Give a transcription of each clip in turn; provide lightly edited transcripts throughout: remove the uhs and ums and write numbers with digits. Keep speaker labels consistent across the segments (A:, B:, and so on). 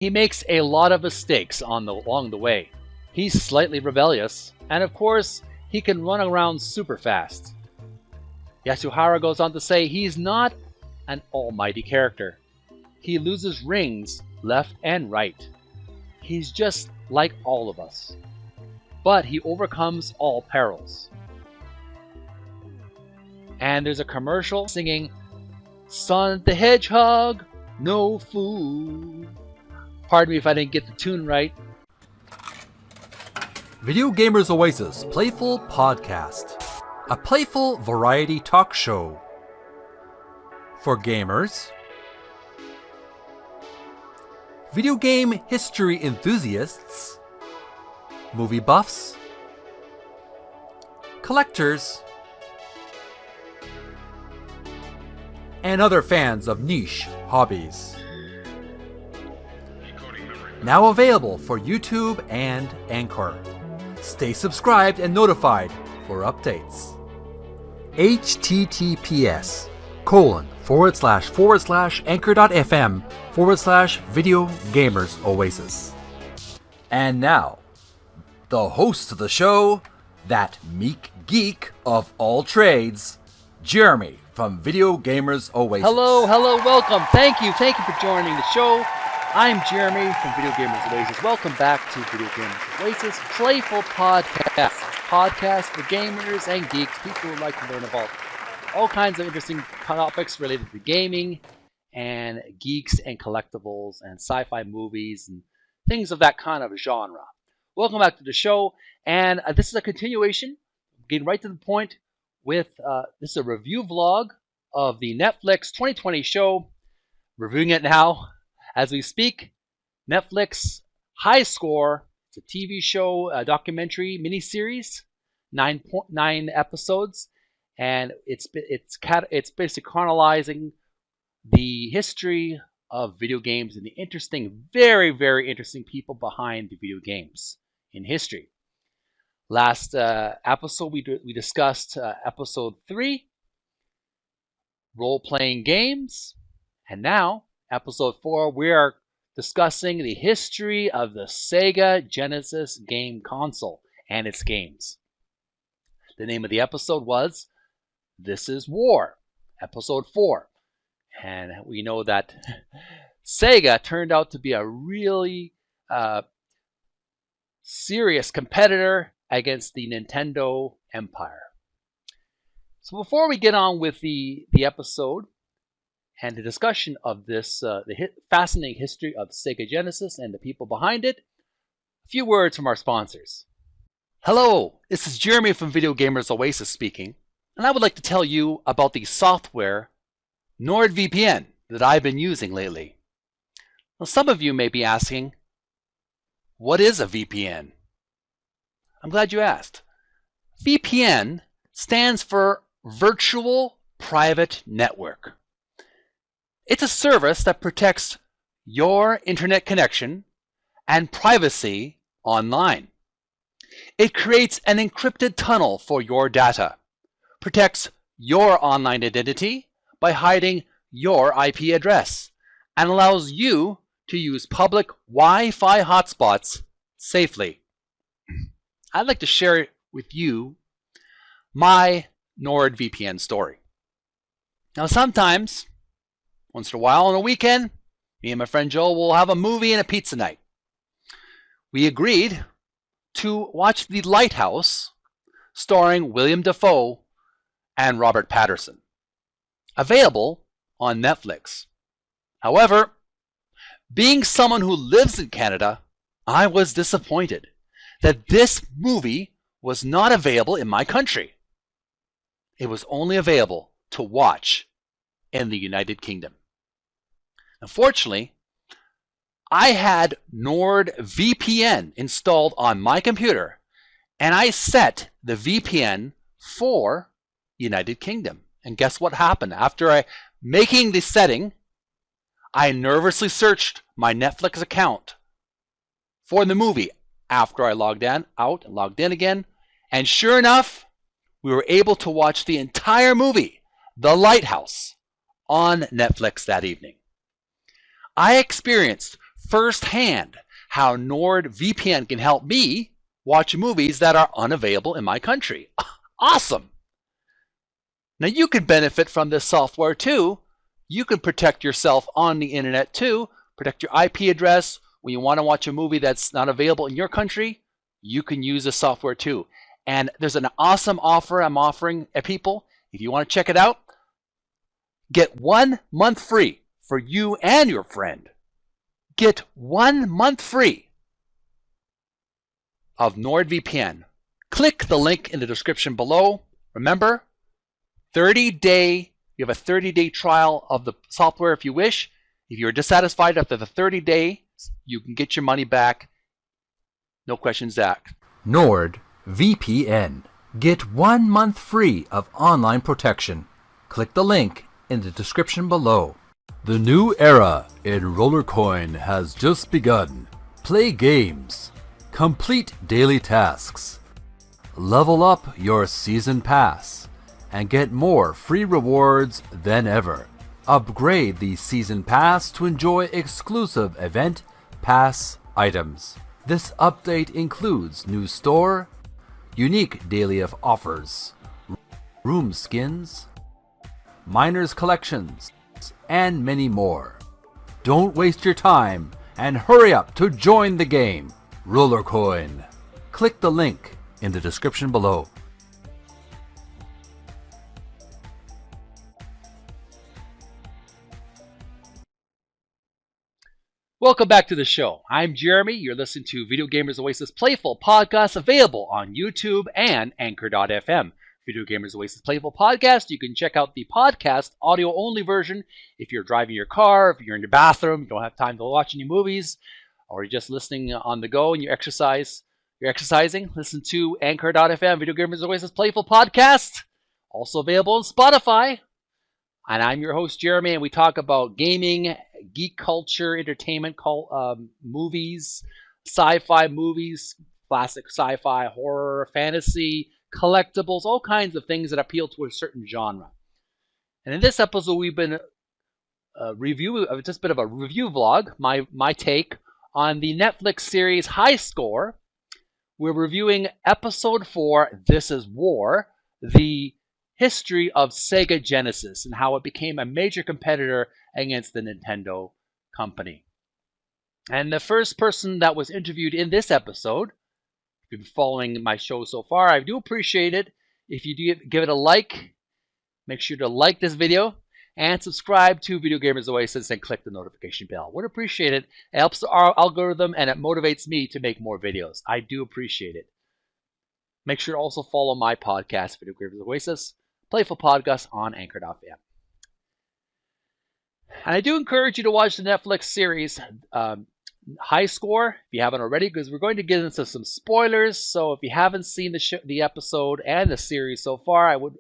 A: He makes a lot of mistakes along the way. He's slightly rebellious, and of course, he can run around super fast. Yasuhara goes on to say he's not an almighty character. He loses rings left and right. He's just like all of us. But he overcomes all perils. And there's a commercial singing, Sonic the Hedgehog, no fool. Pardon me if I didn't get the tune right.
B: Video Gamers Oasis Playful Podcast. A playful variety talk show. For gamers, video game history enthusiasts, movie buffs, collectors, and other fans of niche hobbies. Now available for YouTube and Anchor. Stay subscribed and notified for updates. https://anchor.fm/Video Gamers Oasis. And now, the host of the show, that meek geek of all trades, Jeremy from Video Gamers Oasis.
A: Hello, welcome. Thank you for joining the show. I'm Jeremy from Video Gamers Oasis. Welcome back to Video Gamers Oasis, playful podcast for gamers and geeks, people who like to learn about all kinds of interesting topics related to gaming and geeks and collectibles and sci-fi movies and things of that kind of genre. Welcome back to the show, and this is a continuation, getting right to the point with this is a review vlog of the Netflix 2020 show. Reviewing it now as we speak. Netflix High Score. It's a TV show, a documentary miniseries, 9 episodes, and it's basically chronicling the history of video games and the interesting, very, very interesting people behind the video games in history. Last episode we discussed episode 3, role-playing games, and now episode 4 we are discussing the history of the Sega Genesis game console and its games. The name of the episode was This is War, episode 4. And we know that Sega turned out to be a really serious competitor against the Nintendo empire. So before we get on with the episode and the discussion of this fascinating history of Sega Genesis and the people behind it, a few words from our sponsors. Hello, this is Jeremy from Video Gamers Oasis speaking, and I would like to tell you about the software NordVPN that I've been using lately. Now, some of you may be asking, what is a VPN? I'm glad you asked. VPN stands for Virtual Private Network. It's a service that protects your internet connection and privacy online. It creates an encrypted tunnel for your data, protects your online identity by hiding your IP address, and allows you to use public Wi-Fi hotspots safely. I'd like to share with you my NordVPN story. Now sometimes, once in a while on a weekend, me and my friend Joe will have a movie and a pizza night. We agreed to watch The Lighthouse, starring William Dafoe and Robert Pattinson, available on Netflix. However, being someone who lives in Canada, I was disappointed that this movie was not available in my country. It was only available to watch in the United Kingdom. Unfortunately, I had NordVPN installed on my computer, and I set the VPN for United Kingdom. And guess what happened? After making the setting, I nervously searched my Netflix account for the movie after I logged out and logged in again. And sure enough, we were able to watch the entire movie, The Lighthouse, on Netflix that evening. I experienced firsthand how NordVPN can help me watch movies that are unavailable in my country. Awesome! Now you can benefit from this software too. You can protect yourself on the internet too, protect your IP address. When you want to watch a movie that's not available in your country, you can use this software too. And there's an awesome offer I'm offering people. If you want to check it out, get 1 month free for you and your friend. Get 1 month free of NordVPN. Click the link in the description below. Remember, you have a 30-day trial of the software if you wish. If you're dissatisfied after the 30 days, you can get your money back. No questions asked.
B: NordVPN. Get 1 month free of online protection. Click the link in the description below. The new era in RollerCoin has just begun. Play games. Complete daily tasks. Level up your season pass and get more free rewards than ever. Upgrade the season pass to enjoy exclusive event pass items. This update includes new store, unique daily offers, room skins, miners collections, and many more. Don't waste your time and hurry up to join the game. RollerCoin. Click the link in the description below.
A: Welcome back to the show. I'm Jeremy. You're listening to Video Gamers Oasis Playful Podcast, available on YouTube and Anchor.fm. Video Gamers Oasis Playful Podcast. You can check out the podcast audio-only version if you're driving your car, if you're in your bathroom, you don't have time to watch any movies, or you're just listening on the go and you're exercising. Listen to Anchor.fm. Video Gamers Oasis Playful Podcast. Also available on Spotify. And I'm your host, Jeremy, and we talk about gaming, geek culture, entertainment, movies, sci-fi movies, classic sci-fi, horror, fantasy, collectibles, all kinds of things that appeal to a certain genre. And in this episode, we've been just a bit of a review vlog, my take on the Netflix series High Score. We're reviewing episode 4, This Is War, the history of Sega Genesis and how it became a major competitor against the Nintendo company. And the first person that was interviewed in this episode, if you've been following my show so far, I do appreciate it if you do give it a like. Make sure to like this video and subscribe to Video Gamers Oasis and click the notification bell. Would appreciate it. It helps our algorithm and it motivates me to make more videos. I do appreciate it. Make sure to also follow my podcast, Video Gamers Oasis Playful Podcast, on Anchor.fm. And I do encourage you to watch the Netflix series High Score if you haven't already, because we're going to get into some spoilers. So if you haven't seen the episode and the series so far, I would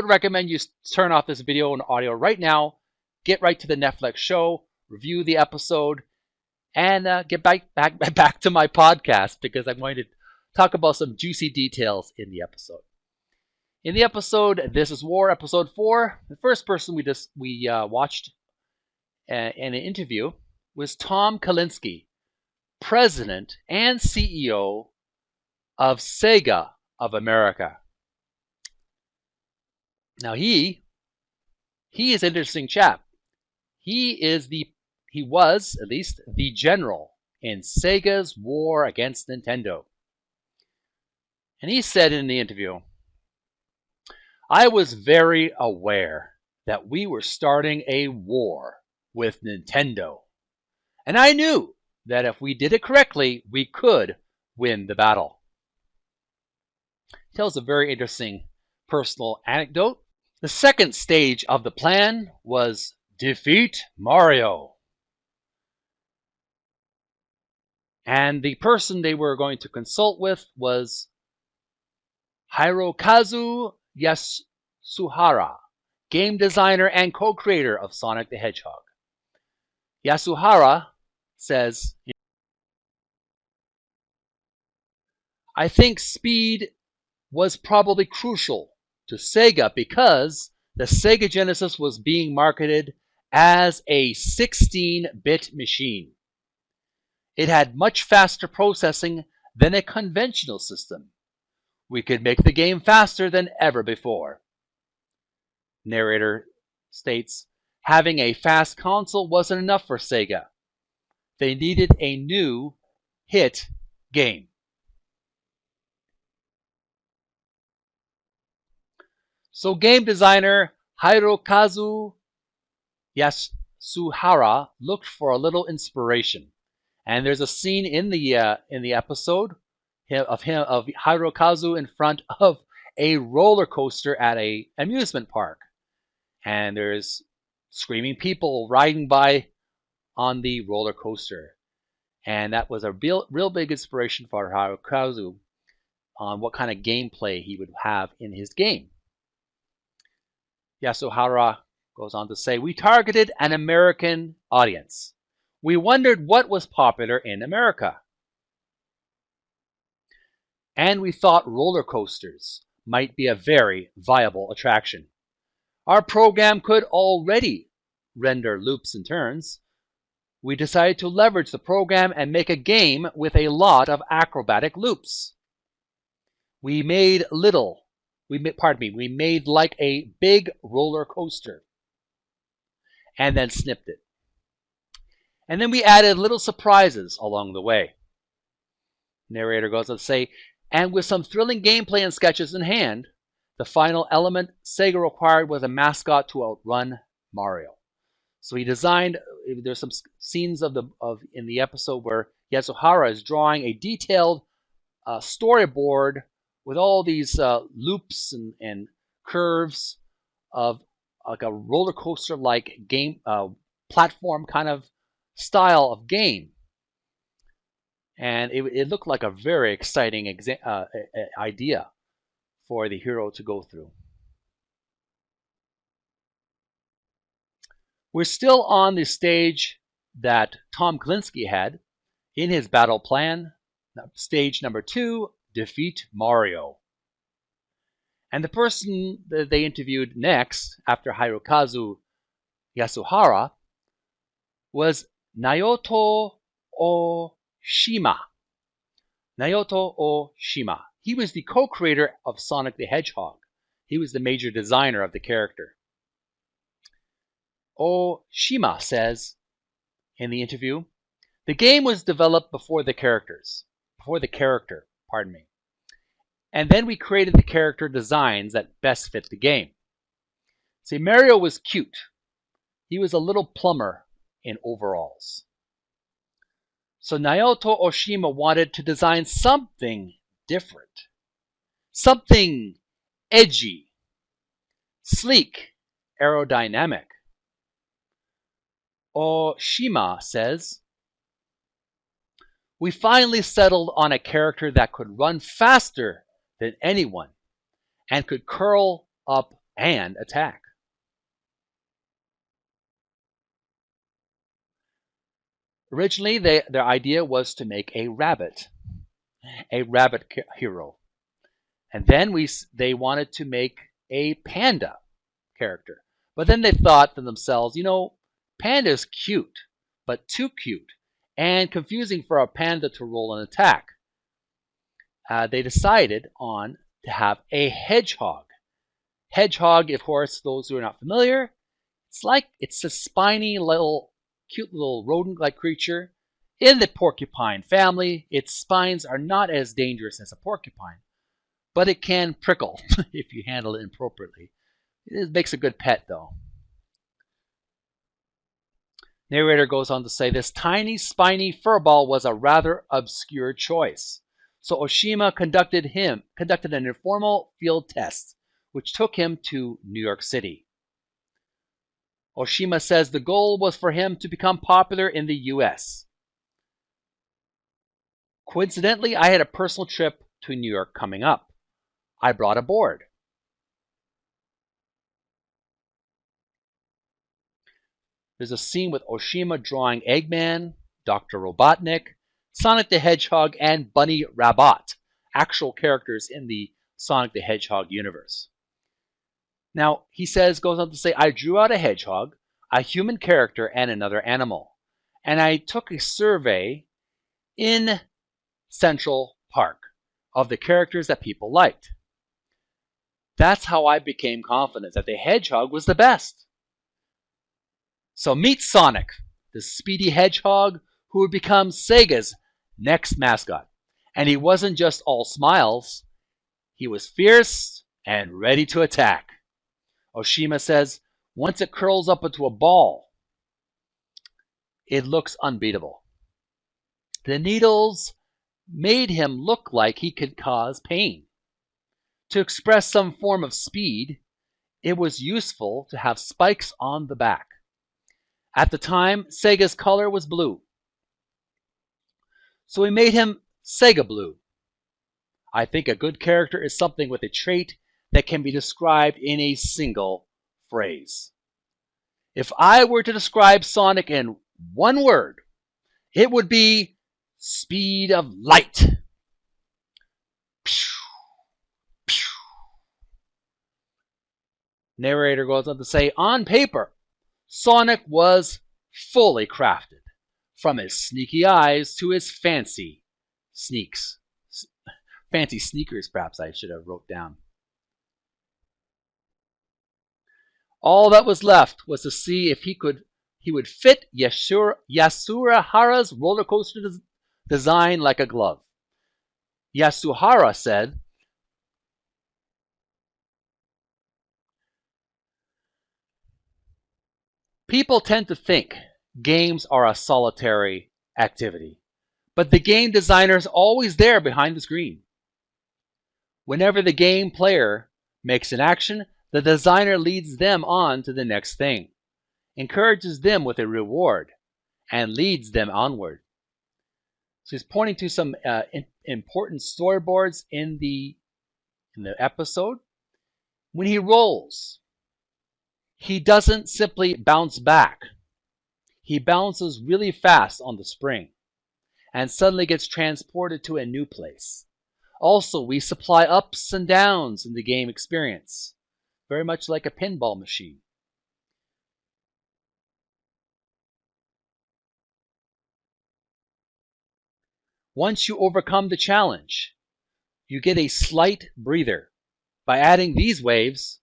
A: recommend you turn off this video and audio right now, get right to the Netflix show, review the episode, and get back to my podcast, because I'm going to talk about some juicy details in the episode. In the episode, This Is War, episode 4, the first person we watched in an interview was Tom Kalinske, president and CEO of Sega of America. Now he is an interesting chap. He was at least the general in Sega's war against Nintendo. And he said in the interview, "I was very aware that we were starting a war with Nintendo. And I knew that if we did it correctly, we could win the battle." He tells a very interesting personal anecdote. The second stage of the plan was defeat Mario. And the person they were going to consult with was Hirokazu Yasuhara, game designer and co-creator of Sonic the Hedgehog. Yasuhara says, "I think speed was probably crucial to Sega because the Sega Genesis was being marketed as a 16-bit machine. It had much faster processing than a conventional system. We could make the game faster than ever before. Narrator states, having a fast console wasn't enough for Sega. They needed a new hit game. So game designer Hirokazu Yasuhara looked for a little inspiration. And there's a scene in the episode of Hirokazu in front of a roller coaster at a amusement park, and there's screaming people riding by on the roller coaster, and that was a real big inspiration for Hirokazu on what kind of gameplay he would have in his game. Yasuhara goes on to say, we targeted an American audience. We wondered what was popular in America. And we thought roller coasters might be a very viable attraction. Our program could already render loops and turns. We decided to leverage the program and make a game with a lot of acrobatic loops. We made like a big roller coaster and then snipped it. And then we added little surprises along the way. Narrator goes on to say, and with some thrilling gameplay and sketches in hand, the final element Sega required was a mascot to outrun Mario. So he designed, there's some scenes in the episode where Yasuhara is drawing a detailed storyboard with all these loops and curves of like a roller coaster like game platform kind of style of game, and it looked like a very exciting idea for the hero to go through. We're still on the stage that Tom Kalinske had in his battle plan, stage number 2, defeat Mario. And the person that they interviewed next after Hirokazu Yasuhara was Naoto Oshima. Naoto Oshima. He was the co-creator of Sonic the Hedgehog. He was the major designer of the character. Oshima says in the interview, the game was developed before the character, and then we created the character designs that best fit the game. See, Mario was cute. He was a little plumber in overalls. So Naoto Oshima wanted to design something different, something edgy, sleek, aerodynamic. Oshima says, we finally settled on a character that could run faster than anyone and could curl up and attack. Originally, their idea was to make a rabbit hero. And then they wanted to make a panda character. But then they thought to themselves, panda's cute, but too cute, and confusing for a panda to roll an attack. They decided on to have a hedgehog. Hedgehog, of course, those who are not familiar, it's a spiny cute little rodent-like creature in the porcupine family. Its spines are not as dangerous as a porcupine, but it can prickle if you handle it inappropriately. It makes a good pet, though. Narrator goes on to say, this tiny, spiny furball was a rather obscure choice. So Oshima conducted an informal field test, which took him to New York City. Oshima says the goal was for him to become popular in the US. Coincidentally, I had a personal trip to New York coming up. I brought a board. There's a scene with Oshima drawing Eggman, Dr. Robotnik, Sonic the Hedgehog, and Bunny Rabbit, actual characters in the Sonic the Hedgehog universe. Now, he goes on to say, I drew out a hedgehog. a human character, and another animal. And I took a survey in Central Park of the characters that people liked. That's how I became confident that the Hedgehog was the best. So meet Sonic, the speedy hedgehog who would become Sega's next mascot. And he wasn't just all smiles, he was fierce and ready to attack. Oshima says, once it curls up into a ball, it looks unbeatable. The needles made him look like he could cause pain. To express some form of speed, it was useful to have spikes on the back. At the time, Sega's color was blue. So we made him Sega Blue. I think a good character is something with a trait that can be described in a single phrase. If I were to describe Sonic in one word, it would be speed of light. Narrator goes on to say, on paper, Sonic was fully crafted, from his sneaky eyes to his fancy sneaks. Fancy sneakers, perhaps I should have wrote down. All that was left was to see if he would fit Yasuhara's roller coaster design like a glove. Yasuhara said, people tend to think games are a solitary activity, but the game designer is always there behind the screen. Whenever the game player makes an action, the designer leads them on to the next thing, encourages them with a reward, and leads them onward. So he's pointing to some important storyboards in the episode. When he rolls, he doesn't simply bounce back. He bounces really fast on the spring and suddenly gets transported to a new place. Also, we supply ups and downs in the game experience, very much like a pinball machine. Once you overcome the challenge, you get a slight breather. By adding these waves,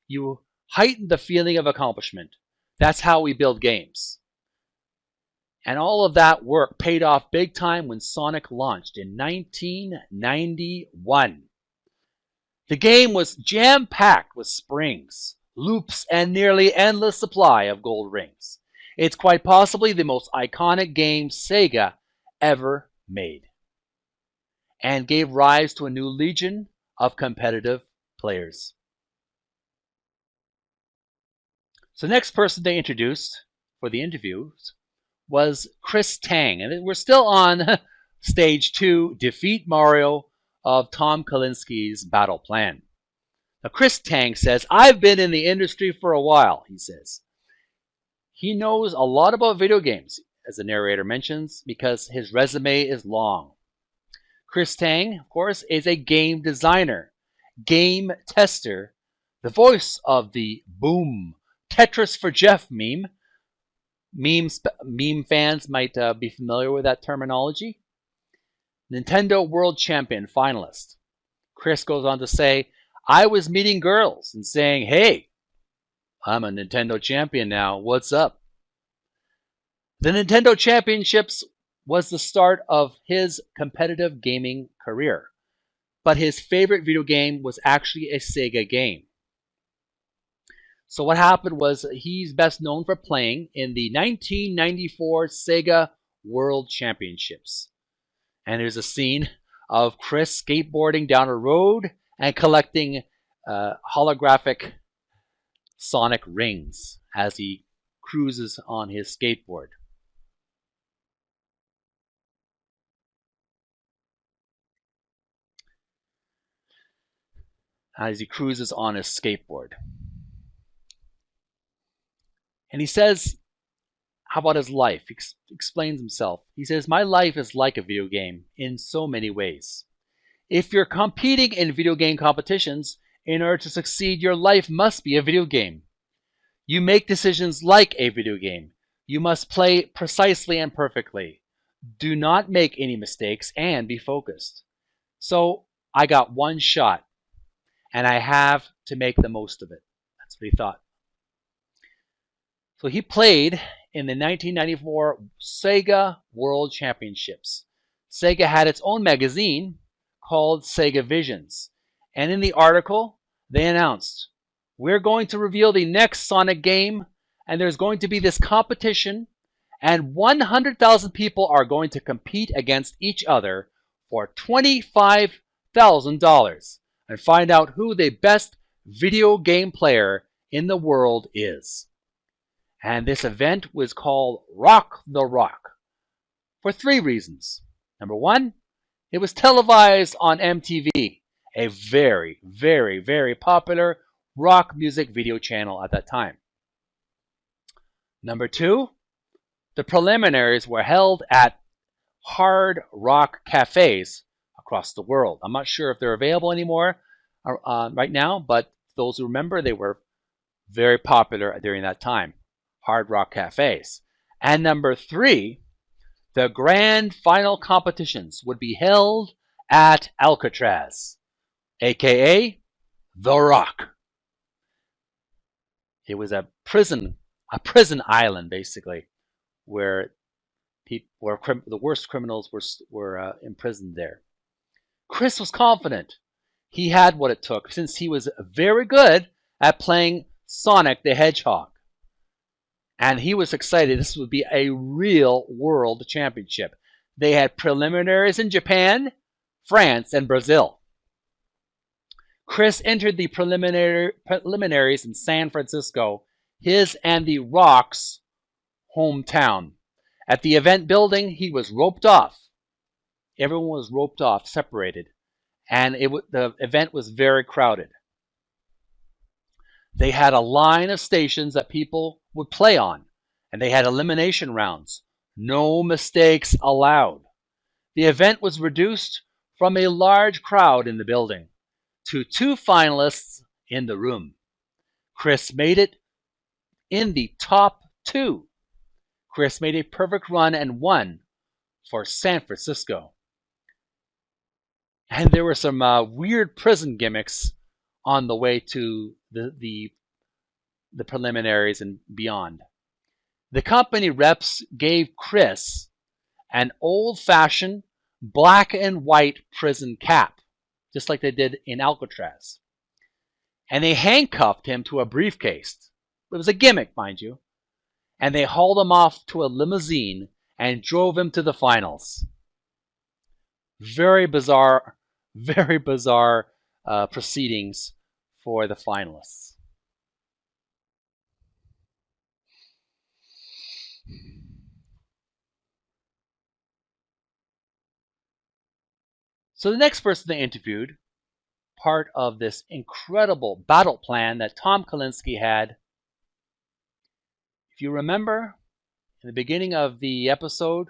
A: you heighten the feeling of accomplishment. That's how we build games. And all of that work paid off big time when Sonic launched in 1991. The game was jam-packed with springs, loops, and nearly endless supply of gold rings. It's quite possibly the most iconic game Sega ever made, and gave rise to a new legion of competitive players. So the next person they introduced for the interviews was Chris Tang. And we're still on stage 2, Defeat Mario of Tom Kalinski's Battle Plan. Now, Chris Tang says, I've been in the industry for a while, he says. He knows a lot about video games, as the narrator mentions, because his resume is long. Chris Tang, of course, is a game designer, game tester, the voice of the Boom Tetris for Jeff meme. Meme fans might be familiar with that terminology. Nintendo World Champion finalist. Chris goes on to say, I was meeting girls and saying, hey, I'm a Nintendo champion now, what's up? The Nintendo Championships was the start of his competitive gaming career, but his favorite video game was actually a Sega game. So what happened was he's best known for playing in the 1994 Sega World Championships. And there's a scene of Chris skateboarding down a road and collecting holographic Sonic rings as he cruises on his skateboard. As he cruises on his skateboard. And he says, how about his life? He explains himself. He says, my life is like a video game in so many ways. If you're competing in video game competitions, in order to succeed, your life must be a video game. You make decisions like a video game. You must play precisely and perfectly. Do not make any mistakes and be focused. So I got one shot, and I have to make the most of it. That's what he thought. So he played in the 1994 Sega World Championships. Sega had its own magazine called Sega Visions. And in the article, they announced, we're going to reveal the next Sonic game, and there's going to be this competition, and 100,000 people are going to compete against each other for $25,000 and find out who the best video game player in the world is. And this event was called Rock the Rock for 3 reasons. Number 1, it was televised on MTV, a very, very, very popular rock music video channel at that time. Number 2, the preliminaries were held at hard rock cafes across the world. I'm not sure if they're available anymore right now, but those who remember, they were very popular during that time. Hard rock cafes. And number 3, the grand final competitions would be held at Alcatraz, aka The Rock. It was a prison island, basically, where the worst criminals were imprisoned there. Chris was confident he had what it took, since he was very good at playing Sonic the Hedgehog. And he was excited. This would be a real world championship. They had preliminaries in Japan, France, and Brazil. Chris entered the preliminaries in San Francisco, his and the Rock's hometown. At the event building, he was roped off. Everyone was roped off, separated. And the event was very crowded. They had a line of stations that people would play on, and they had elimination rounds. No mistakes allowed. The event was reduced from a large crowd in the building to 2 finalists in the room. Chris made it in the top 2. Chris made a perfect run and won for San Francisco. And there were some weird prison gimmicks on the way to the preliminaries and beyond. The company reps gave Chris an old-fashioned black and white prison cap, just like they did in Alcatraz. And they handcuffed him to a briefcase. It was a gimmick, mind you. And they hauled him off to a limousine and drove him to the finals. Very bizarre proceedings for the finalists. So the next person they interviewed, part of this incredible battle plan that Tom Kalinske had. If you remember, in the beginning of the episode,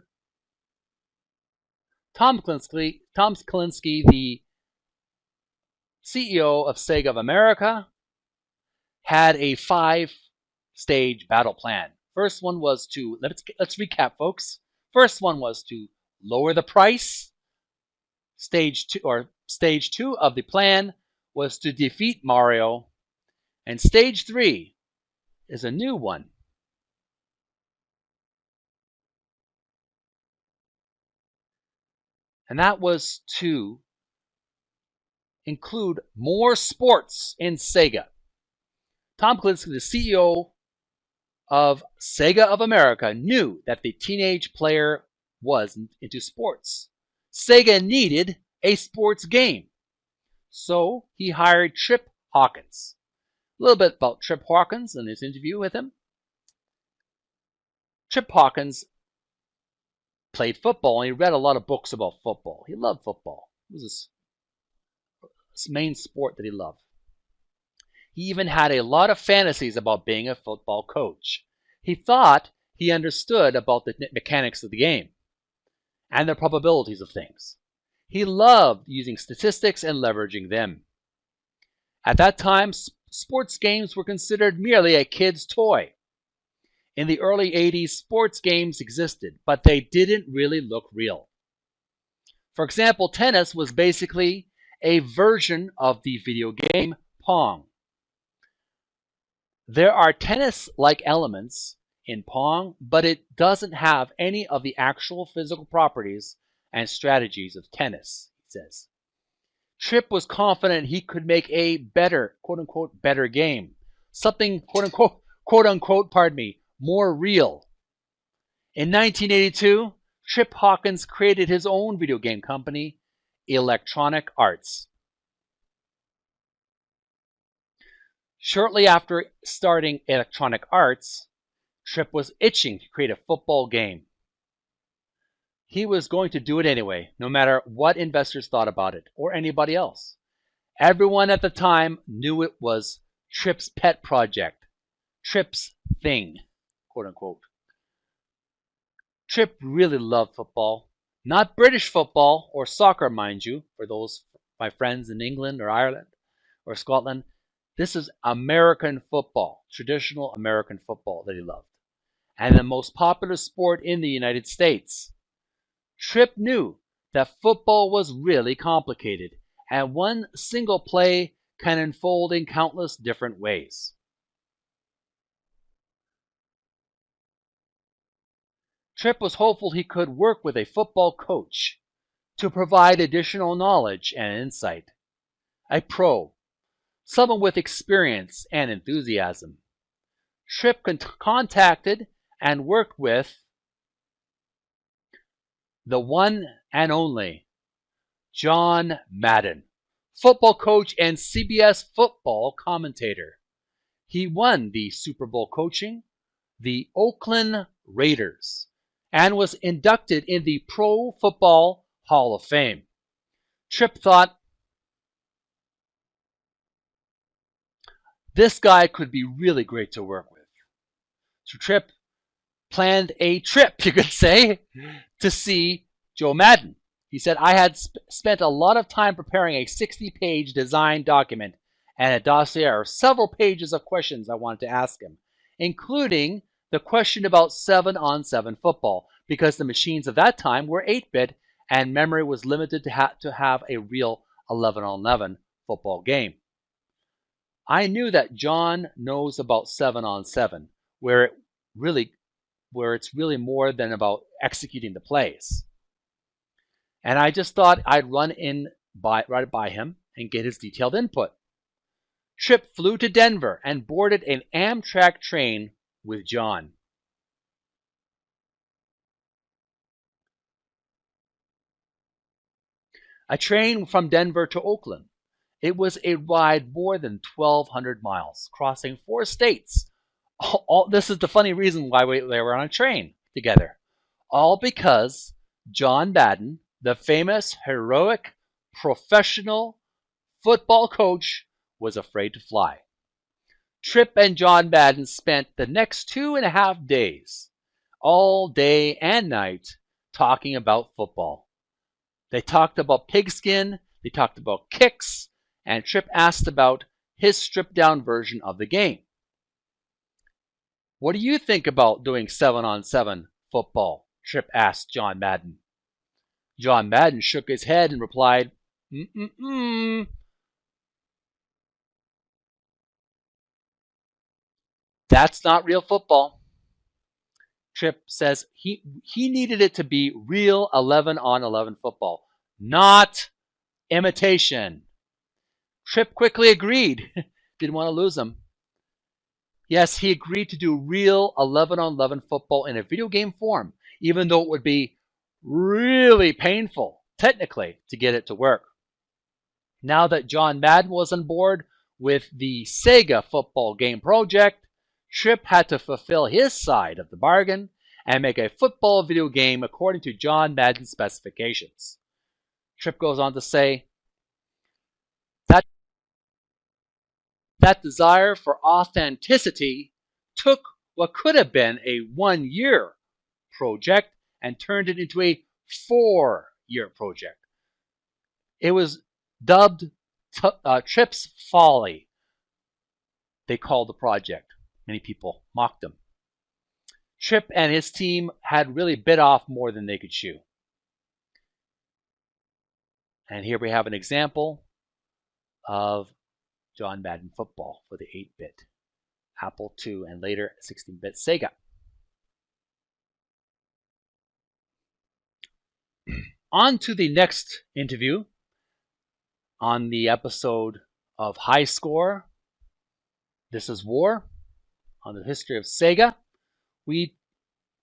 A: Tom Kalinske, the CEO of Sega of America, had a 5-stage battle plan. First one was to, let's recap, folks. First one was to lower the price. Stage 2 of the plan was to defeat Mario. And stage 3 is a new one. And that was to include more sports in Sega. Tom Kalinske, the CEO of Sega of America, knew that the teenage player was into sports. Sega needed a sports game. So he hired Trip Hawkins. A little bit about Trip Hawkins in this interview with him. Trip Hawkins played football, and he read a lot of books about football. He loved football. It was his main sport that he loved. He even had a lot of fantasies about being a football coach. He thought he understood about the mechanics of the game and the probabilities of things. He loved using statistics and leveraging them. At that time, sports games were considered merely a kid's toy. In the early 80s, sports games existed, but they didn't really look real. For example, tennis was basically a version of the video game Pong. There are tennis-like elements in Pong, but it doesn't have any of the actual physical properties and strategies of tennis, he says. Tripp was confident he could make a better, quote-unquote, better game. Something, quote-unquote, more real. In 1982, Trip Hawkins created his own video game company, Electronic Arts. Shortly after starting Electronic Arts, Tripp was itching to create a football game. He was going to do it anyway, no matter what investors thought about it, or anybody else. Everyone at the time knew it was Tripp's pet project, Tripp's thing, quote unquote. Tripp really loved football. Not British football or soccer, mind you, for those my friends in England or Ireland or Scotland. This is American football, traditional American football that he loved, and the most popular sport in the United States. Tripp knew that football was really complicated, and one single play can unfold in countless different ways. Tripp was hopeful he could work with a football coach to provide additional knowledge and insight. A pro, someone with experience and enthusiasm. Tripp contacted and worked with the one and only John Madden, football coach and CBS football commentator. He won the Super Bowl coaching the Oakland Raiders and was inducted in the Pro Football Hall of Fame. Tripp thought, this guy could be really great to work with. So Tripp planned a trip, you could say, to see Joe Madden. He said, I had spent a lot of time preparing a 60-page design document and a dossier of several pages of questions I wanted to ask him, including the question about 7-on-7 football, because the machines of that time were 8-bit and memory was limited to have a real 11-on-11 football game. I knew that John knows about 7-on-7, where it's really more than about executing the plays. And I just thought I'd run right by him and get his detailed input. Tripp flew to Denver and boarded an Amtrak train with John. A train from Denver to Oakland. It was a ride more than 1,200 miles, crossing 4 states. This is the funny reason why they were on a train together. All because John Madden, the famous, heroic, professional football coach, was afraid to fly. Tripp and John Madden spent the next 2.5 days, all day and night, talking about football. They talked about pigskin, they talked about kicks, and Tripp asked about his stripped-down version of the game. What do you think about doing 7-on-7 football? Tripp asked John Madden. John Madden shook his head and replied, That's not real football. Tripp says he needed it to be real 11-on-11 football, not imitation. Tripp quickly agreed. Didn't want to lose him. Yes, he agreed to do real 11-on-11 football in a video game form, even though it would be really painful, technically, to get it to work. Now that John Madden was on board with the Sega football game project, Tripp had to fulfill his side of the bargain and make a football video game according to John Madden's specifications. Tripp goes on to say, that desire for authenticity took what could have been a 1-year project and turned it into a 4-year project. It was dubbed Tripp's Folly. they called the project. Many people mocked him. Tripp and his team had really bit off more than they could chew. And here we have an example of John Madden football for the 8-bit Apple II and later 16-bit Sega. On to the next interview on the episode of High Score, This is War, on the history of Sega. We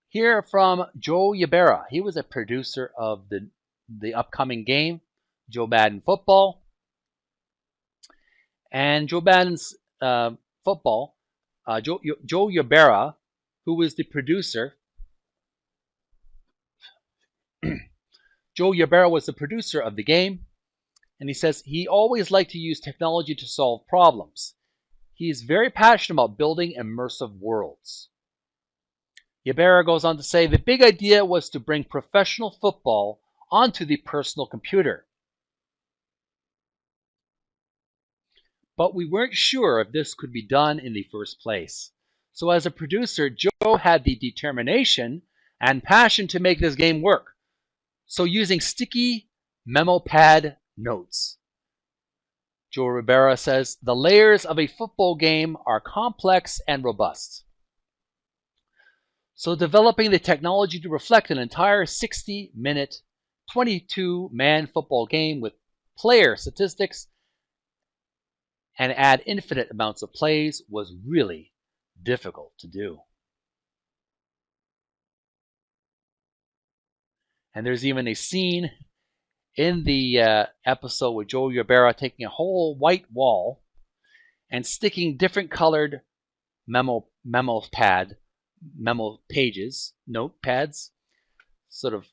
A: hear from Joe Ybarra. He was a producer of the upcoming game, Joe Madden Football. And Joe Madden's football, Joe Ybarra, who was the producer, Joe Ybarra was the producer of the game, and he says he always liked to use technology to solve problems. He is very passionate about building immersive worlds. Ybarra goes on to say the big idea was to bring professional football onto the personal computer. But we weren't sure if this could be done in the first place. So as a producer, Joe had the determination and passion to make this game work. So using sticky memo pad notes. Joe Rivera says, the layers of a football game are complex and robust. So developing the technology to reflect an entire 60-minute, 22-man football game with player statistics and add infinite amounts of plays was really difficult to do. And there's even a scene in the episode with Joe Ybarra taking a whole white wall and sticking different colored memo pages, notepads, sort of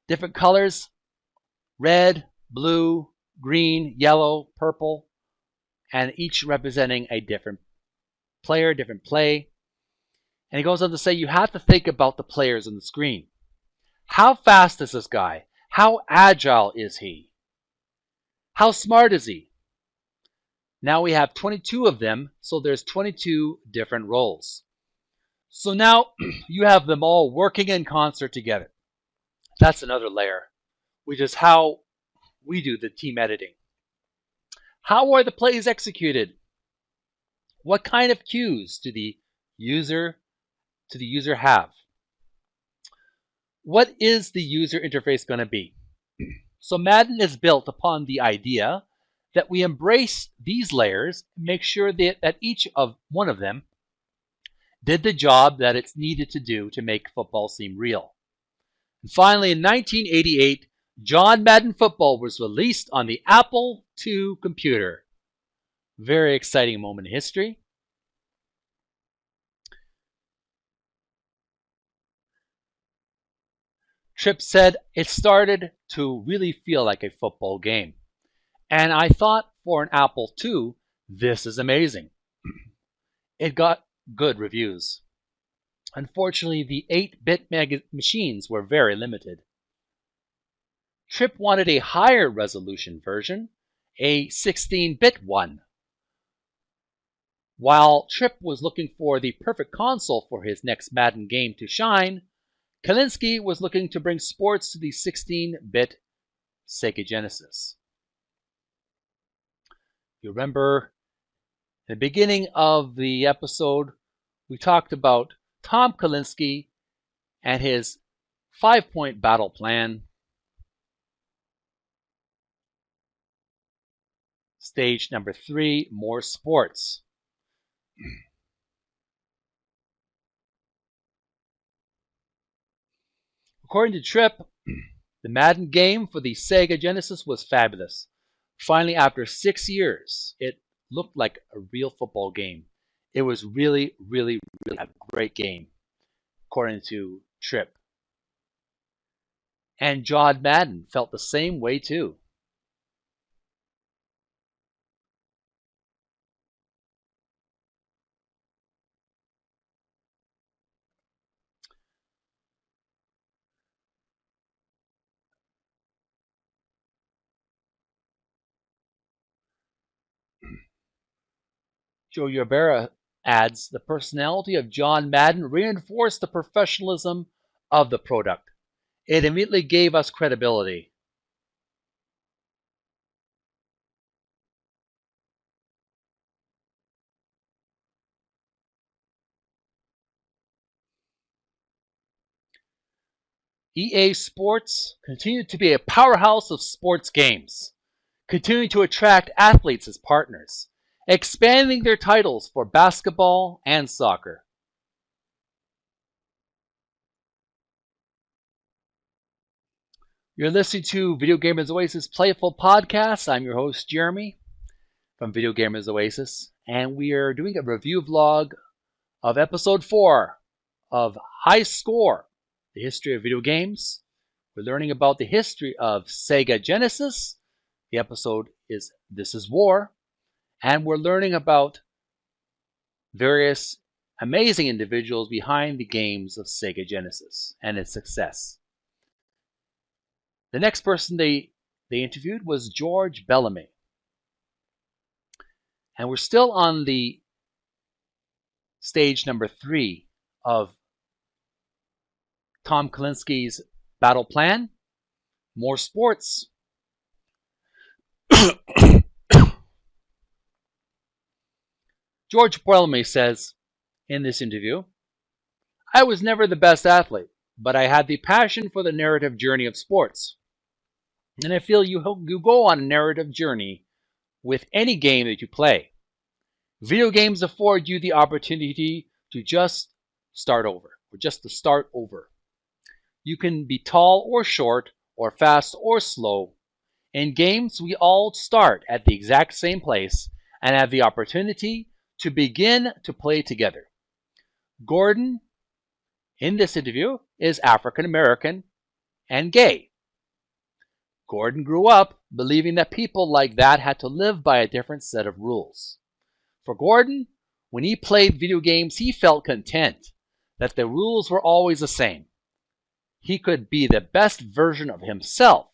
A: different colors, red, blue, green, yellow, purple, and each representing a different player, different play. And he goes on to say you have to think about the players on the screen. How fast is this guy? How agile is he? How smart is he? Now we have 22 of them, so there's 22 different roles. So now you have them all working in concert together. That's another layer, which is how we do the team editing. How are the plays executed? What kind of cues do the user have? What is the user interface going to be? So Madden is built upon the idea that we embrace these layers, make sure that each of one of them did the job that it's needed to do to make football seem real. And finally, in 1988, John Madden Football was released on the Apple II computer. Very exciting moment in history. Tripp said, it started to really feel like a football game. And I thought for an Apple II, this is amazing. It got good reviews. Unfortunately, the 8-bit machines were very limited. Tripp wanted a higher resolution version, a 16-bit one. While Tripp was looking for the perfect console for his next Madden game to shine, Kalinske was looking to bring sports to the 16-bit Sega Genesis. You remember in the beginning of the episode, we talked about Tom Kalinske and his 5-point battle plan. Stage number 3, more sports. According to Tripp, the Madden game for the Sega Genesis was fabulous. Finally, after 6 years, it looked like a real football game. It was really, really, really a great game, according to Tripp. And John Madden felt the same way too. Joe Yarbera adds, the personality of John Madden reinforced the professionalism of the product. It immediately gave us credibility. EA Sports continued to be a powerhouse of sports games, continuing to attract athletes as partners, expanding their titles for basketball and soccer. You're listening to Video Gamers Oasis Playful Podcast. I'm your host, Jeremy, from Video Gamers Oasis, and we are doing a review vlog of Episode 4 of High Score, the history of video games. We're learning about the history of Sega Genesis. The episode is This is War. And we're learning about various amazing individuals behind the games of Sega Genesis and its success. The next person they interviewed was George Bellamy. And we're still on the stage number 3 of Tom Kalinski's battle plan. More sports. George Bellamy says in this interview, I was never the best athlete, but I had the passion for the narrative journey of sports. And I feel you go on a narrative journey with any game that you play. Video games afford you the opportunity to just start over, or just to start over. You can be tall or short, or fast or slow. In games, we all start at the exact same place and have the opportunity to begin to play together. Gordon, in this interview, is African American and gay. Gordon grew up believing that people like that had to live by a different set of rules. For Gordon, when he played video games, he felt content that the rules were always the same. He could be the best version of himself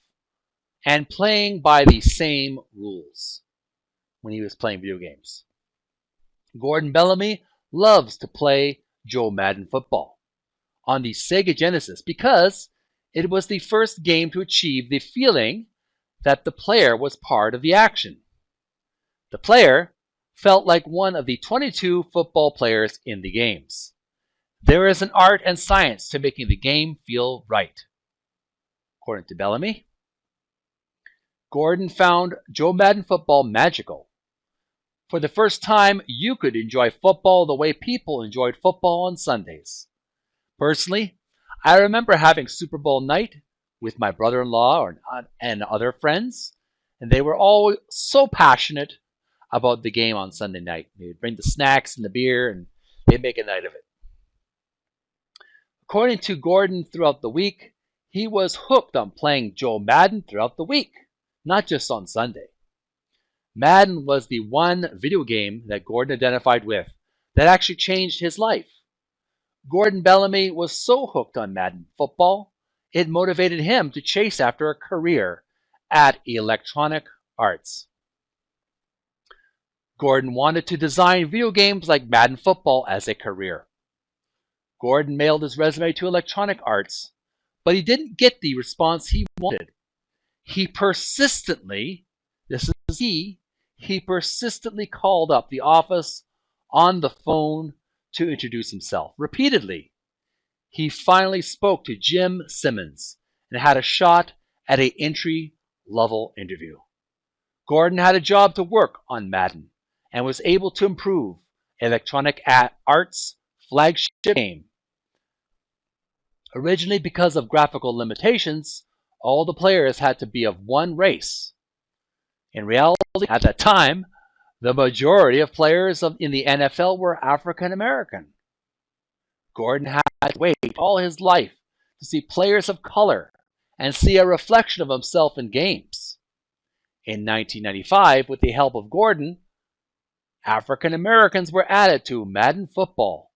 A: and playing by the same rules when he was playing video games. Gordon Bellamy loves to play Joe Madden football on the Sega Genesis because it was the first game to achieve the feeling that the player was part of the action. The player felt like one of the 22 football players in the games. There is an art and science to making the game feel right. According to Bellamy, Gordon found Joe Madden football magical. For the first time, you could enjoy football the way people enjoyed football on Sundays. Personally, I remember having Super Bowl night with my brother-in-law and other friends, and they were all so passionate about the game on Sunday night. They'd bring the snacks and the beer, and they'd make a night of it. According to Gordon, throughout the week, he was hooked on playing Joe Madden throughout the week, not just on Sunday. Madden was the one video game that Gordon identified with that actually changed his life. Gordon Bellamy was so hooked on Madden football, it motivated him to chase after a career at Electronic Arts. Gordon wanted to design video games like Madden football as a career. Gordon mailed his resume to Electronic Arts, but he didn't get the response he wanted. He persistently called up the office on the phone to introduce himself. Repeatedly, he finally spoke to Jim Simmons and had a shot at an entry-level interview. Gordon had a job to work on Madden and was able to improve Electronic Arts' flagship game. Originally, because of graphical limitations, all the players had to be of one race. In reality, at that time, the majority of players in the NFL were African American. Gordon had to wait all his life to see players of color and see a reflection of himself in games. In 1995, with the help of Gordon, African Americans were added to Madden football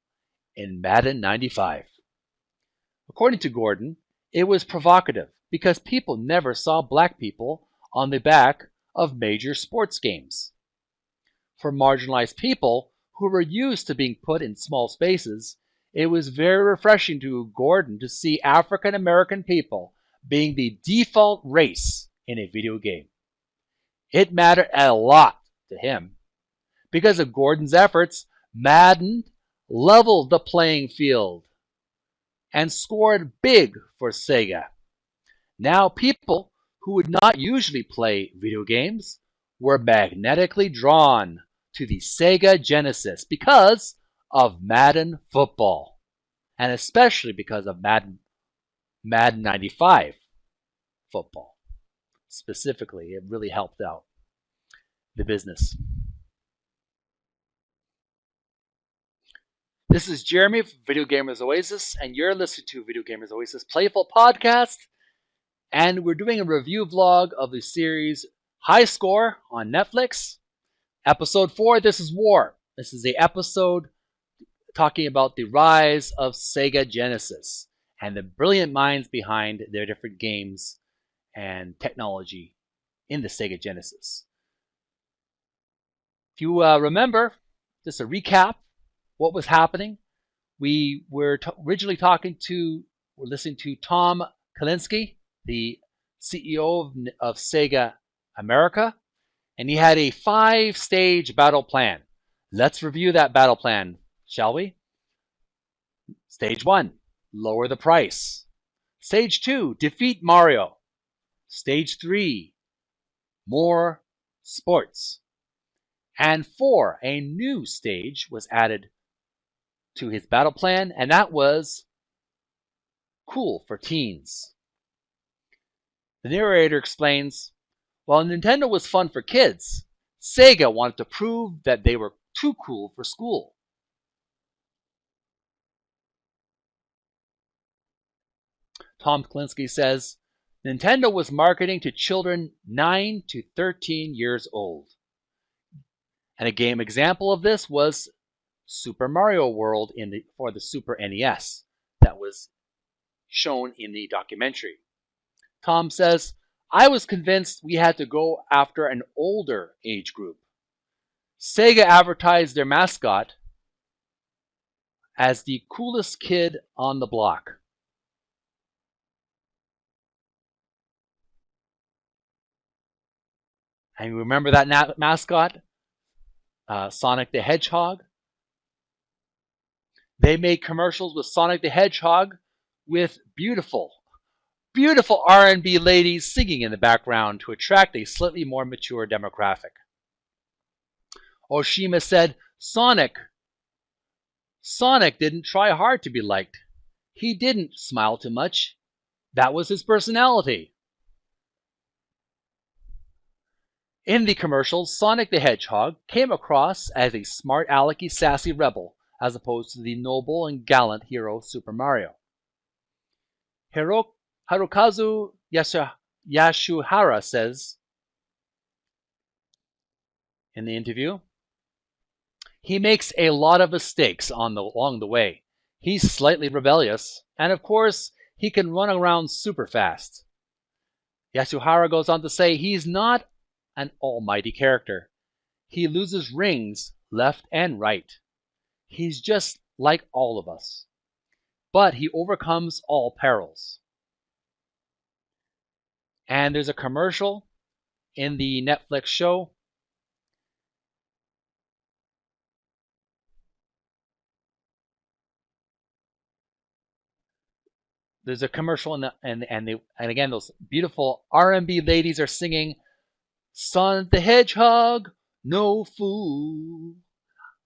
A: in Madden 95. According to Gordon, it was provocative because people never saw black people on the back of major sports games. For marginalized people, who were used to being put in small spaces, it was very refreshing to Gordon to see African American people being the default race in a video game. It mattered a lot to him. Because of Gordon's efforts, Madden leveled the playing field and scored big for Sega. Now people who would not usually play video games were magnetically drawn to the Sega Genesis because of Madden football, and especially because of Madden 95 football. Specifically, it really helped out the business. This is Jeremy from Video Gamers Oasis, and you're listening to Video Gamers Oasis Playful Podcast. And we're doing a review vlog of the series High Score on Netflix. Episode 4, This is War. This is the episode talking about the rise of Sega Genesis and the brilliant minds behind their different games and technology in the Sega Genesis. If you remember, just a recap, what was happening. We were originally listening to Tom Kalinske, the CEO of Sega America, and he had a 5-stage battle plan. Let's review that battle plan, shall we? Stage 1, lower the price. Stage 2, defeat Mario. Stage 3, more sports. And 4, a new stage was added to his battle plan, and that was cool for teens. The narrator explains, while Nintendo was fun for kids, Sega wanted to prove that they were too cool for school. Tom Kalinske says, Nintendo was marketing to children 9 to 13 years old. And a game example of this was Super Mario World for the Super NES that was shown in the documentary. Tom says, I was convinced we had to go after an older age group. Sega advertised their mascot as the coolest kid on the block. And you remember that mascot? Sonic the Hedgehog. They made commercials with Sonic the Hedgehog with beautiful R&B ladies singing in the background to attract a slightly more mature demographic. Oshima said, Sonic didn't try hard to be liked. He didn't smile too much. That was his personality. In the commercials, Sonic the Hedgehog came across as a smart alecky sassy rebel, as opposed to the noble and gallant hero Super Mario. Hirokazu Yasuhara says in the interview, he makes a lot of mistakes along the way. He's slightly rebellious, and of course, he can run around super fast. Yasuhara goes on to say he's not an almighty character. He loses rings left and right. He's just like all of us. But he overcomes all perils. And there's a commercial in the Netflix show. There's a commercial and again those beautiful R&B ladies are singing Sonic the Hedgehog, no fool.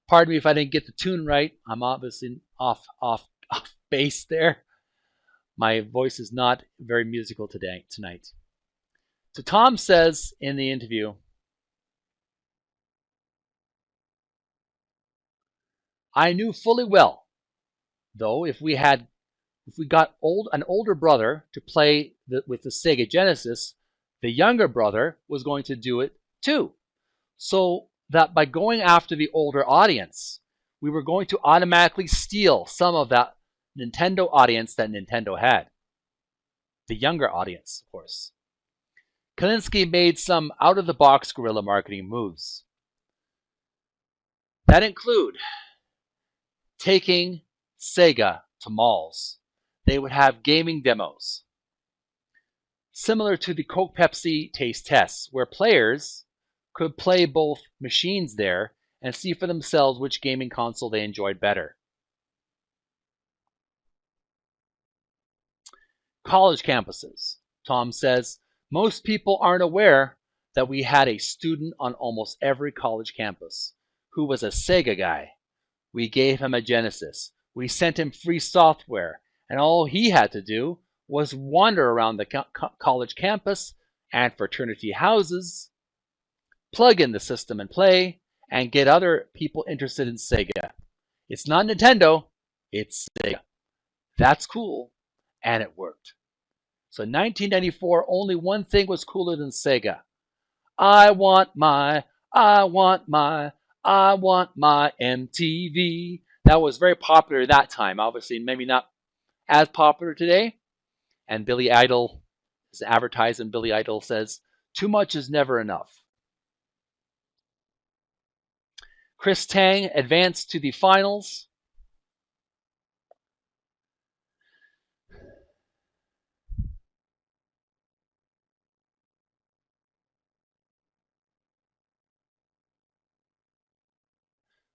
A: Pardon me if I didn't get the tune right. I'm obviously off base there. My voice is not very musical tonight. So Tom says in the interview, I knew fully well, though, if we got an older brother to play with the Sega Genesis, the younger brother was going to do it too. So that by going after the older audience, we were going to automatically steal some of that Nintendo audience that Nintendo had. The younger audience, of course. Kalinske made some out-of-the-box guerrilla marketing moves. that include taking Sega to malls. They would have gaming demos, similar to the Coke Pepsi taste tests, where players could play both machines there and see for themselves which gaming console they enjoyed better. College campuses. Tom says, most people aren't aware that we had a student on almost every college campus who was a Sega guy. We gave him a Genesis. We sent him free software, and all he had to do was wander around the college campus and fraternity houses, plug in the system and play, and get other people interested in Sega. It's not Nintendo, it's Sega. That's cool, and it worked. So in 1994, only one thing was cooler than Sega. I want my MTV. That was very popular that time. Obviously, maybe not as popular today. And Billy Idol is advertised, and Billy Idol says, too much is never enough. Chris Tang advanced to the finals.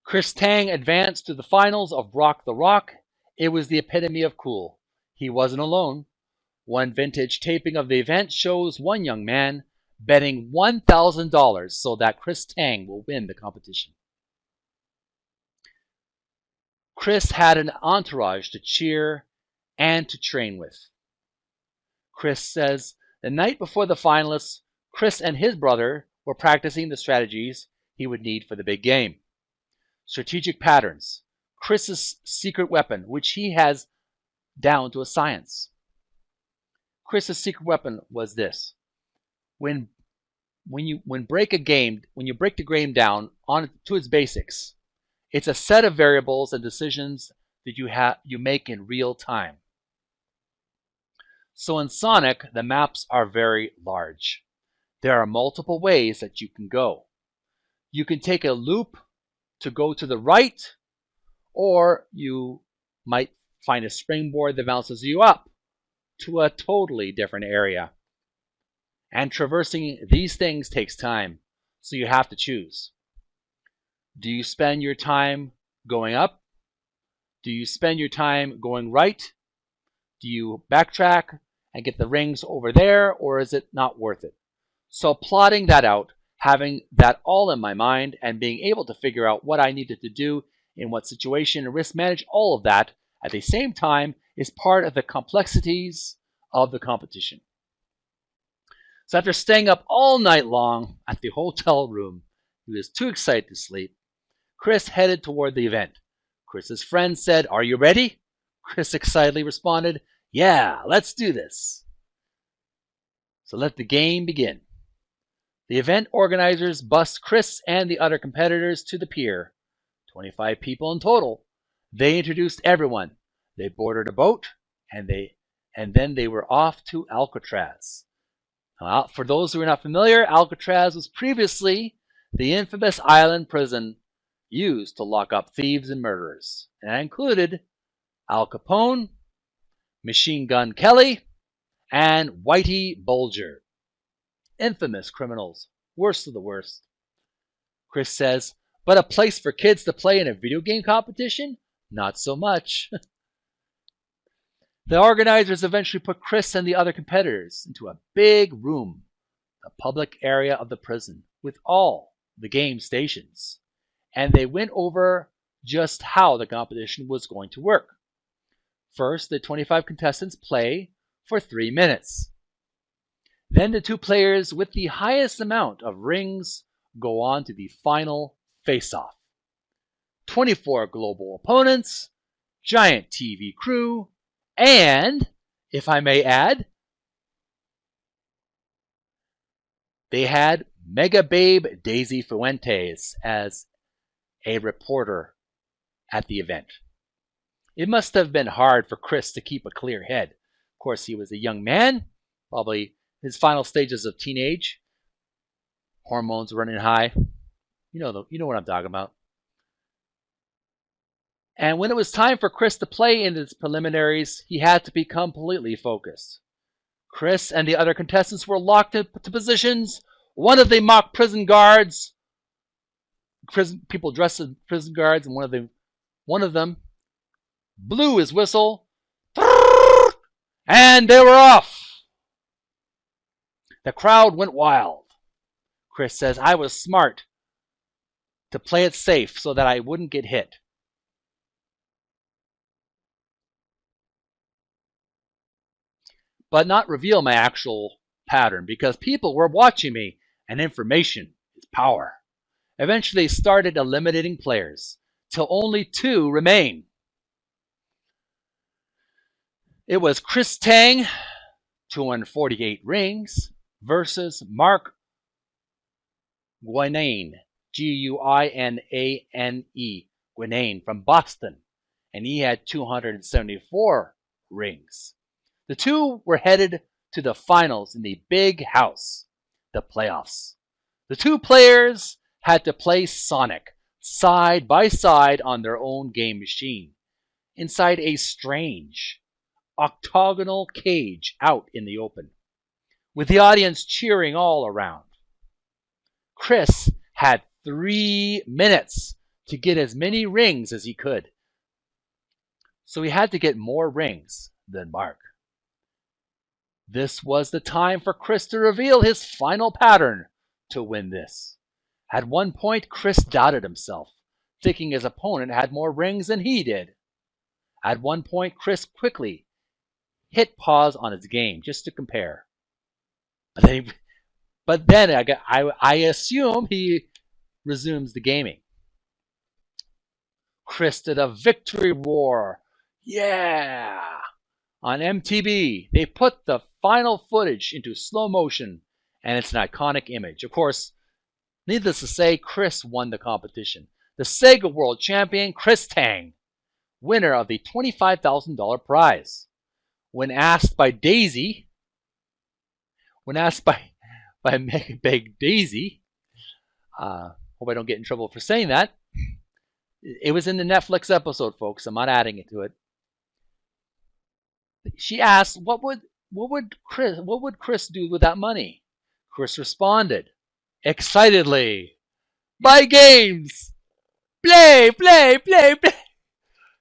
A: Chris Tang advanced to the finals of Rock the Rock. It was the epitome of cool. He wasn't alone. One vintage taping of the event shows one young man betting $1,000 so that Chris Tang will win the competition. Chris had an entourage to cheer and to train with. Chris says, the night before the finalists, Chris and his brother were practicing the strategies he would need for the big game. Strategic patterns, Chris's secret weapon, which he has down to a science. Chris's secret weapon was this. When you break the game down to its basics, it's a set of variables and decisions that you make in real time. So in Sonic, the maps are very large. There are multiple ways that you can go. You can take a loop to go to the right, or you might find a springboard that bounces you up to a totally different area. And traversing these things takes time, so you have to choose. Do you spend your time going up? Do you spend your time going right? Do you backtrack and get the rings over there, or is it not worth it? So plotting that out, having that all in my mind, and being able to figure out what I needed to do in what situation and risk manage all of that at the same time is part of the complexities of the competition. So after staying up all night long at the hotel room, he was too excited to sleep. Chris headed toward the event. Chris's friend said, "Are you ready?" Chris excitedly responded, "Yeah, let's do this." So let the game begin. The event organizers bussed Chris and the other competitors to the pier, 25 people in total. They introduced everyone. They boarded a boat, and then they were off to Alcatraz. For those who are not familiar, Alcatraz was previously the infamous island prison used to lock up thieves and murderers. And that included Al Capone, Machine Gun Kelly, and Whitey Bulger. Infamous criminals, worst of the worst. Chris says, but a place for kids to play in a video game competition? Not so much. The organizers eventually put Chris and the other competitors into a big room, the public area of the prison, with all the game stations. And they went over just how the competition was going to work. First, the 25 contestants play for 3 minutes. Then the 2 players with the highest amount of rings go on to the final face-off. 24 global opponents, giant TV crew, and, if I may add, they had Mega Babe Daisy Fuentes as a reporter at the event. It must have been hard for Chris to keep a clear head. Of course, he was a young man, probably his final stages of teenage, hormones running high. You know what I'm talking about. And when it was time for Chris to play in his preliminaries, he had to be completely focused. Chris and the other contestants were locked into positions. One of the mock prison guards, people dressed as prison guards, and one of them blew his whistle, and they were off. The crowd went wild. Chris says, I was smart to play it safe so that I wouldn't get hit. But not reveal my actual pattern because people were watching me, and information is power. Eventually they started eliminating players till only 2 remain. It was Chris Tang, 248 rings, versus Mark Guinane, Guinane, Guinane from Boston, and he had 274 rings. The 2 were headed to the finals in the big house, the playoffs. The 2 players had to play Sonic side by side on their own game machine inside a strange octagonal cage out in the open, with the audience cheering all around. Chris had 3 minutes to get as many rings as he could, so he had to get more rings than Mark. This was the time for Chris to reveal his final pattern to win this. At one point, Chris doubted himself, thinking his opponent had more rings than he did. At one point, Chris quickly hit pause on his game just to compare. But then I assume he resumes the gaming. Chris did a victory roar. Yeah! On MTV, they put the final footage into slow motion, and it's an iconic image. Of course, needless to say, Chris won the competition. The Sega World Champion, Chris Tang, winner of the $25,000 prize. When asked by Daisy, Big Daisy, hope I don't get in trouble for saying that. It was in the Netflix episode, folks. I'm not adding it to it. She asked, "What would Chris do with that money?" Chris responded, excitedly, "Buy games, play."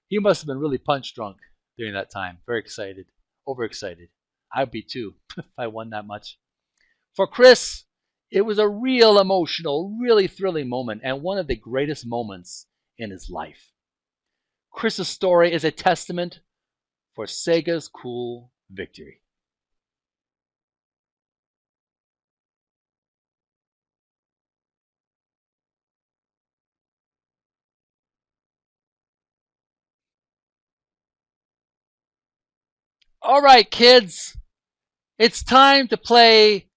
A: He must have been really punch drunk during that time. Very excited, overexcited. I'd be too if I won that much. For Chris, it was a real emotional, really thrilling moment and one of the greatest moments in his life. Chris's story is a testament for Sega's cool victory. All right, kids, it's time to play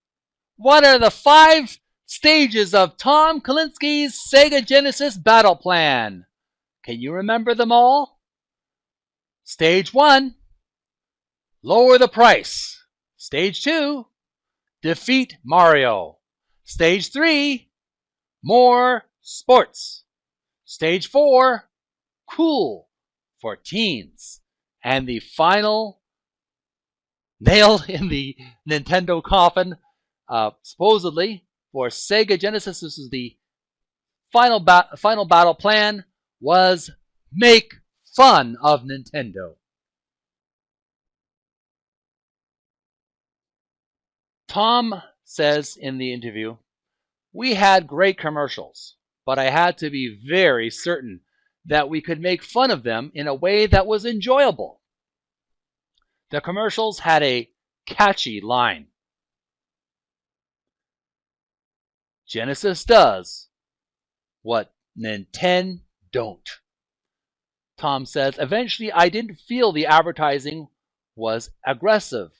A: What Are the 5 Stages of Tom Kalinski's Sega Genesis Battle Plan? Can you remember them all? Stage 1, lower the price. Stage 2, defeat Mario. Stage 3, more sports. Stage 4, cool for teens. And the final nail in the Nintendo coffin, supposedly, for Sega Genesis, this is the final battle plan, was make fun of Nintendo. Tom says in the interview, "We had great commercials, but I had to be very certain that we could make fun of them in a way that was enjoyable. The commercials had a catchy line. Genesis does what Nintendo don't." Tom says, "Eventually I didn't feel the advertising was aggressive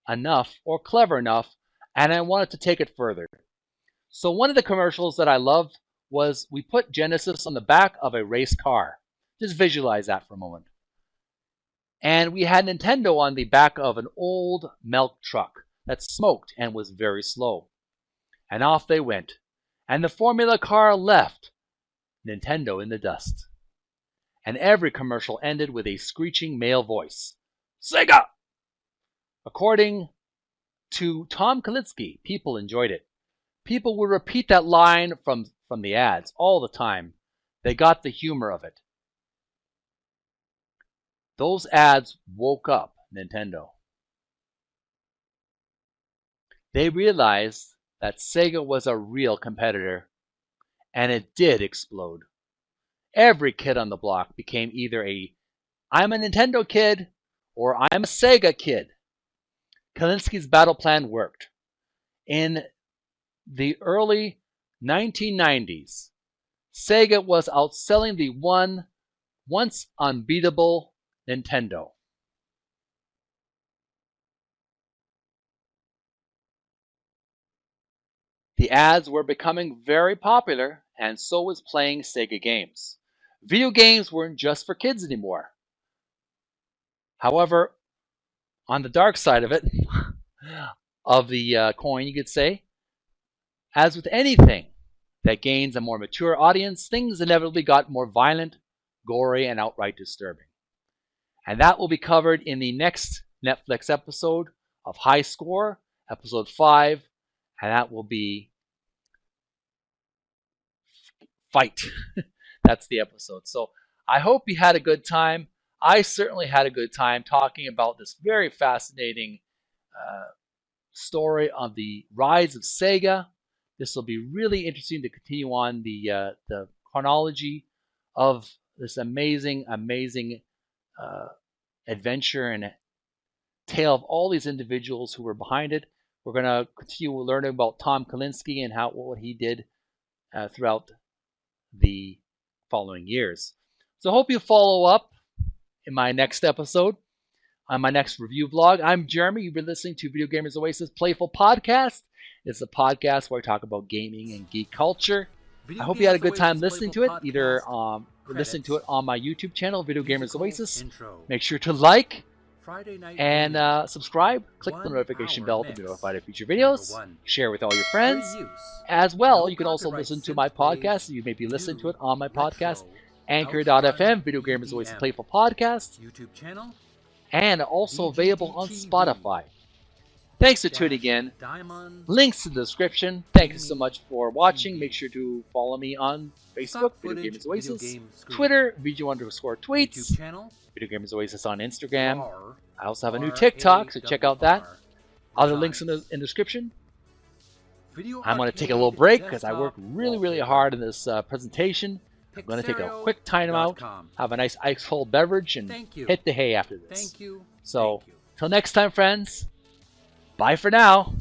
A: enough or clever enough, and I wanted to take it further. So one of the commercials that I loved was we put Genesis on the back of a race car. Just visualize that for a moment. And we had Nintendo on the back of an old milk truck that smoked and was very slow. And off they went. And the Formula car left, Nintendo in the dust. and every commercial ended with a screeching male voice. Sega! According to Tom Kalinske, people enjoyed it. People would repeat that line from the ads all the time. They got the humor of it. Those ads woke up Nintendo. They realized that Sega was a real competitor, and it did explode. Every kid on the block became either I'm a Nintendo kid or I'm a Sega kid. Kalinsky's battle plan worked. In the early 1990s, Sega was outselling the once unbeatable Nintendo. The ads were becoming very popular, and so was playing Sega games. Video games weren't just for kids anymore. However, on the dark side of it, of the coin, you could say, as with anything that gains a more mature audience, things inevitably got more violent, gory, and outright disturbing. And that will be covered in the next Netflix episode of High Score, episode 5, and that will be Fight. That's the episode. So I hope you had a good time. I certainly had a good time talking about this very fascinating story of the rise of Sega. This will be really interesting to continue on the chronology of this amazing adventure and tale of all these individuals who were behind it. We're going to continue learning about Tom Kalinske and what he did throughout the following years. So I hope you follow up in my next episode, on my next review vlog. I'm Jeremy. You've been listening to Video Gamers Oasis Playful Podcast. It's a podcast where I talk about gaming and geek culture. I hope you had a good time listening to it, either listening to it on my YouTube channel, Video Gamers Oasis. Make sure to like and subscribe. Click the notification bell to be notified of future videos. Share with all your friends. As well, you can also listen to my podcast. You may be listening to it on my podcast, Anchor.fm, Video Gamers Oasis Playful Podcast, and also available on Spotify. Thanks for tuning in. Links in the description. Thank you so much for watching. Make sure to follow me on Facebook, Video Gamers Oasis, Twitter, VG_tweets, Video Gamers Oasis on Instagram. I also have a new TikTok, so check out that. Other links in the description. I'm going to take a little break because I worked really hard in this presentation. I'm going to take a quick time out, have a nice ice cold beverage, and hit the hay after this. So, till next time, friends. Bye for now.